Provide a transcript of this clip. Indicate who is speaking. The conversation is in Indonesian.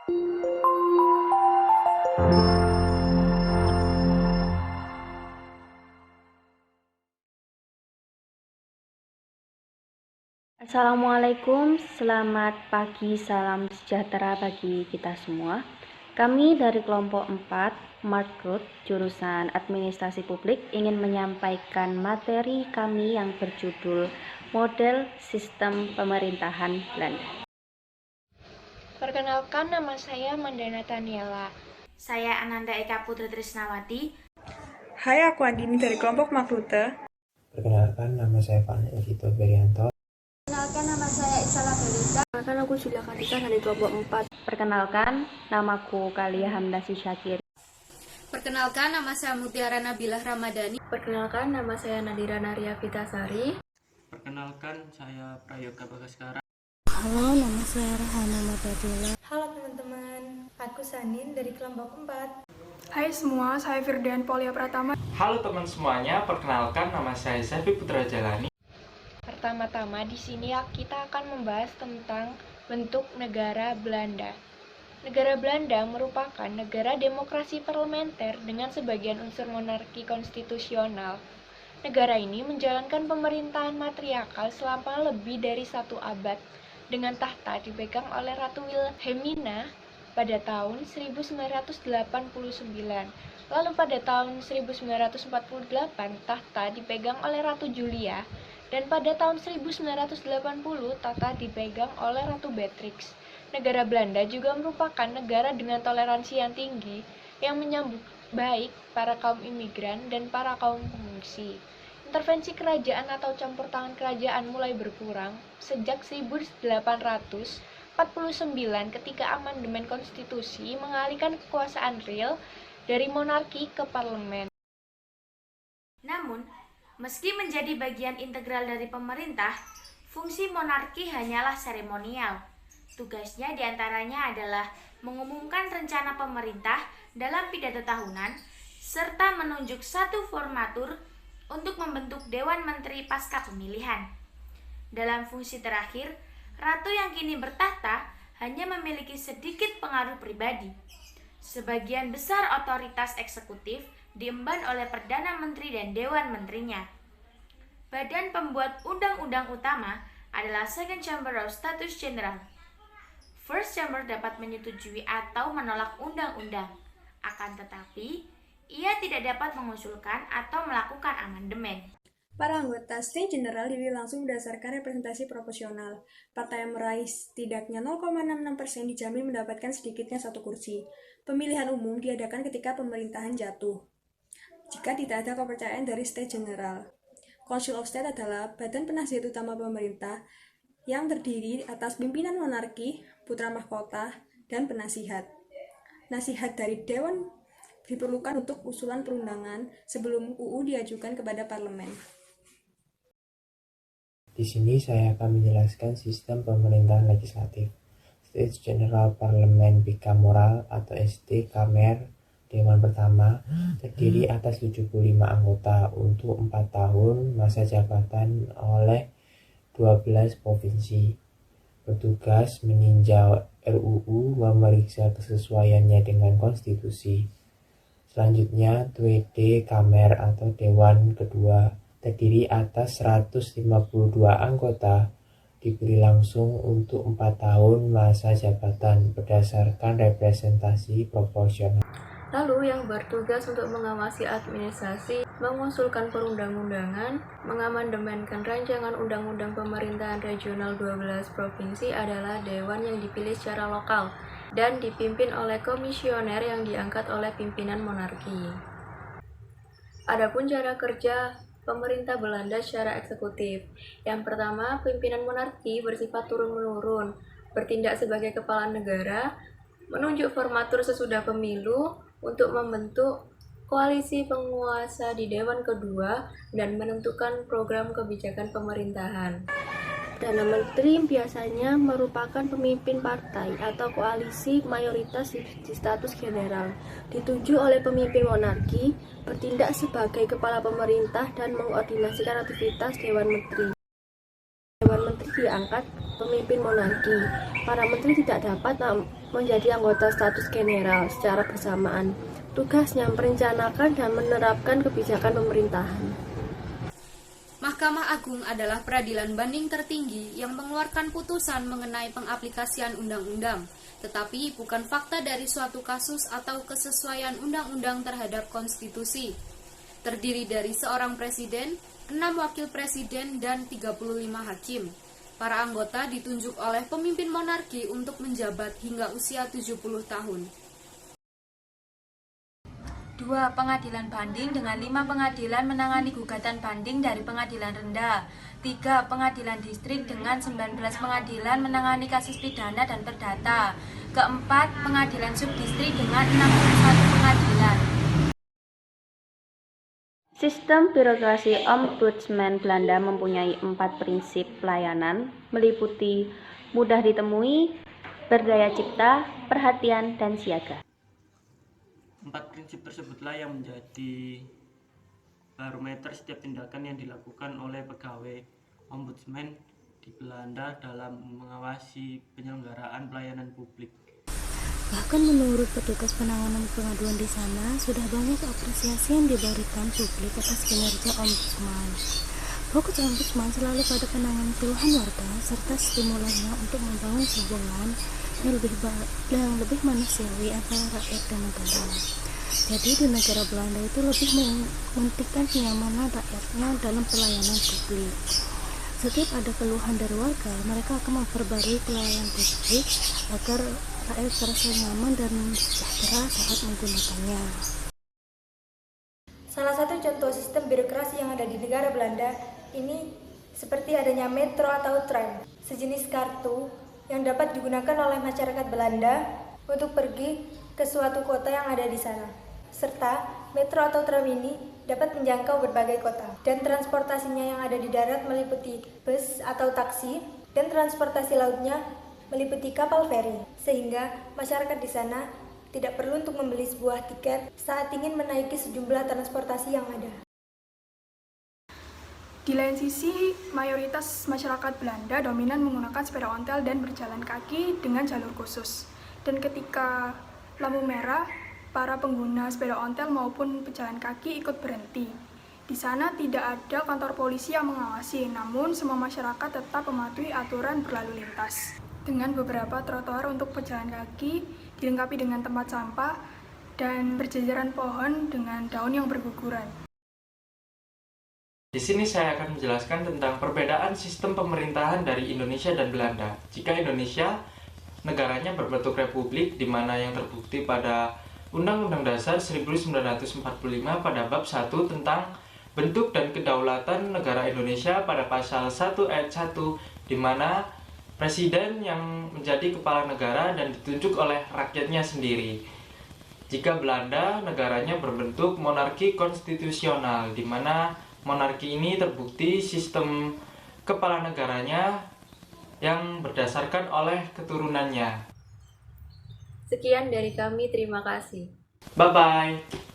Speaker 1: Assalamualaikum, selamat pagi, salam sejahtera bagi kita semua. Kami dari kelompok 4, Markut, jurusan Administrasi Publik, ingin menyampaikan materi kami yang berjudul Model Sistem Pemerintahan Belanda.
Speaker 2: Perkenalkan, nama saya Mandana Taniela.
Speaker 3: Saya Ananda Eka Putri Trisnawati.
Speaker 4: Hai, aku Andini dari kelompok Makrute.
Speaker 5: Perkenalkan, nama saya Fani Egito Berianto.
Speaker 6: Perkenalkan, nama saya Isala Belita.
Speaker 1: Perkenalkan, aku Julia Kartika dari kelompok 4. Perkenalkan, namaku Kalia Hamdasi Syakir.
Speaker 6: Perkenalkan, nama saya Mutiara Nabilah Ramadhani.
Speaker 7: Perkenalkan, nama saya Nadira Naria Vitasari.
Speaker 8: Perkenalkan, saya Prayoga Bagaskara.
Speaker 9: Halo, nama saya Rahana Madadila.
Speaker 10: Halo teman-teman, aku Sanin dari kelompok 4.
Speaker 11: Hai semua, saya Firdian Polia Pratama.
Speaker 12: Halo teman semuanya, perkenalkan nama saya Zafi Putra Jalani.
Speaker 2: Pertama-tama di sini kita akan membahas tentang bentuk negara Belanda. Negara Belanda merupakan negara demokrasi parlementer dengan sebagian unsur monarki konstitusional. Negara ini menjalankan pemerintahan matriarkal selama lebih dari 1 abad, dengan tahta dipegang oleh Ratu Wilhelmina pada tahun 1989. Lalu pada tahun 1948 tahta dipegang oleh Ratu Julia, dan pada tahun 1980 tahta dipegang oleh Ratu Beatrix. Negara Belanda juga merupakan negara dengan toleransi yang tinggi yang menyambut baik para kaum imigran dan para kaum pengungsi. Intervensi kerajaan atau campur tangan kerajaan mulai berkurang sejak 1849 ketika amandemen konstitusi mengalihkan kekuasaan real dari monarki ke parlemen.
Speaker 3: Namun, meski menjadi bagian integral dari pemerintah, fungsi monarki hanyalah seremonial. Tugasnya diantaranya adalah mengumumkan rencana pemerintah dalam pidato tahunan, serta menunjuk satu formatur untuk membentuk Dewan Menteri pasca pemilihan. Dalam fungsi terakhir, Ratu yang kini bertahta hanya memiliki sedikit pengaruh pribadi. Sebagian besar otoritas eksekutif diemban oleh Perdana Menteri dan Dewan Menterinya. Badan pembuat undang-undang utama adalah Second Chamber of States General. First Chamber dapat menyetujui atau menolak undang-undang. Akan tetapi, ia tidak dapat mengusulkan atau melakukan amandemen.
Speaker 10: Para anggota State General dipilih langsung berdasarkan representasi proporsional. Partai yang meraih setidaknya 0,66% dijamin mendapatkan sedikitnya 1 kursi. Pemilihan umum diadakan ketika pemerintahan jatuh, jika tidak ada kepercayaan dari State General. Council of State adalah badan penasihat utama pemerintah yang terdiri atas pimpinan monarki, putra mahkota, dan penasihat. Nasihat dari Dewan diperlukan untuk usulan perundangan sebelum UU diajukan kepada parlemen.
Speaker 5: Di sini saya akan menjelaskan sistem pemerintahan legislatif. States General Parliament Bicameral atau ST-Kamer, Dewan pertama, terdiri atas 75 anggota untuk 4 tahun masa jabatan oleh 12 provinsi. Bertugas meninjau RUU, memeriksa kesesuaiannya dengan konstitusi. Selanjutnya, DWD Kamer atau Dewan kedua, terdiri atas 152 anggota, diberi langsung untuk 4 tahun masa jabatan berdasarkan representasi proporsional.
Speaker 7: Lalu yang bertugas untuk mengawasi administrasi, mengusulkan perundang-undangan, mengamandemenkan rancangan undang-undang pemerintahan regional 12 provinsi adalah dewan yang dipilih secara lokal dan dipimpin oleh komisioner yang diangkat oleh pimpinan monarki. Adapun cara kerja pemerintah Belanda secara eksekutif. Yang pertama, pimpinan monarki bersifat turun-menurun, bertindak sebagai kepala negara, menunjuk formatur sesudah pemilu untuk membentuk koalisi penguasa di Dewan kedua dan menentukan program kebijakan pemerintahan.
Speaker 9: Perdana Menteri biasanya merupakan pemimpin partai atau koalisi mayoritas di status general, ditunjuk oleh pemimpin monarki, bertindak sebagai kepala pemerintah dan mengkoordinasikan aktivitas Dewan Menteri. Dewan Menteri diangkat pemimpin monarki. Para menteri tidak dapat menjadi anggota status general secara bersamaan. Tugasnya merencanakan dan menerapkan kebijakan pemerintahan.
Speaker 6: Mahkamah Agung adalah peradilan banding tertinggi yang mengeluarkan putusan mengenai pengaplikasian undang-undang, tetapi bukan fakta dari suatu kasus atau kesesuaian undang-undang terhadap konstitusi. Terdiri dari seorang presiden, 6 wakil presiden, dan 35 hakim. Para anggota ditunjuk oleh pemimpin monarki untuk menjabat hingga usia 70 tahun.
Speaker 13: 2. Pengadilan banding dengan 5 pengadilan menangani gugatan banding dari pengadilan rendah. 3. Pengadilan distrik dengan 19 pengadilan menangani kasus pidana dan perdata. Keempat, pengadilan subdistrik dengan 61 pengadilan.
Speaker 1: Sistem birokrasi Ombudsman Belanda mempunyai 4 prinsip pelayanan, meliputi mudah ditemui, berdaya cipta, perhatian, dan siaga.
Speaker 8: 4 prinsip tersebutlah yang menjadi barometer setiap tindakan yang dilakukan oleh pegawai Ombudsman di Belanda dalam mengawasi penyelenggaraan pelayanan publik.
Speaker 14: Bahkan menurut petugas penanganan pengaduan di sana, sudah banyak apresiasi yang diberikan publik atas kinerja Ombudsman. Fokus Ombudsman selalu pada penanganan keluhan warga serta stimulannya untuk membangun hubungan yang lebih manusiawi antara rakyat dan negara. Jadi di negara Belanda itu lebih mementingkan kenyamanan rakyatnya dalam pelayanan publik. Setiap ada keluhan dari warga, mereka akan memperbarui pelayanan publik agar rakyat terasa nyaman dan sejahtera saat menggunakannya.
Speaker 10: Salah satu contoh sistem birokrasi yang ada di negara Belanda ini seperti adanya metro atau tram, sejenis kartu yang dapat digunakan oleh masyarakat Belanda untuk pergi ke suatu kota yang ada di sana. Serta metro atau tram ini dapat menjangkau berbagai kota, dan transportasinya yang ada di darat meliputi bus atau taksi, dan transportasi lautnya meliputi kapal feri, sehingga masyarakat di sana tidak perlu untuk membeli sebuah tiket saat ingin menaiki sejumlah transportasi yang ada.
Speaker 11: Di lain sisi, mayoritas masyarakat Belanda dominan menggunakan sepeda ontel dan berjalan kaki dengan jalur khusus. Dan ketika lampu merah, para pengguna sepeda ontel maupun pejalan kaki ikut berhenti. Di sana tidak ada kantor polisi yang mengawasi, namun semua masyarakat tetap mematuhi aturan berlalu lintas. Dengan beberapa trotoar untuk pejalan kaki, dilengkapi dengan tempat sampah, dan berjajaran pohon dengan daun yang berguguran.
Speaker 12: Di sini saya akan menjelaskan tentang perbedaan sistem pemerintahan dari Indonesia dan Belanda. Jika Indonesia, negaranya berbentuk republik, di mana yang terbukti pada Undang-Undang Dasar 1945 pada bab 1 tentang bentuk dan kedaulatan negara Indonesia pada pasal 1 ayat 1, di mana presiden yang menjadi kepala negara dan ditunjuk oleh rakyatnya sendiri. Jika Belanda, negaranya berbentuk monarki konstitusional, di mana monarki ini terbukti sistem kepala negaranya yang berdasarkan oleh keturunannya.
Speaker 7: Sekian dari kami, terima kasih.
Speaker 12: Bye-bye.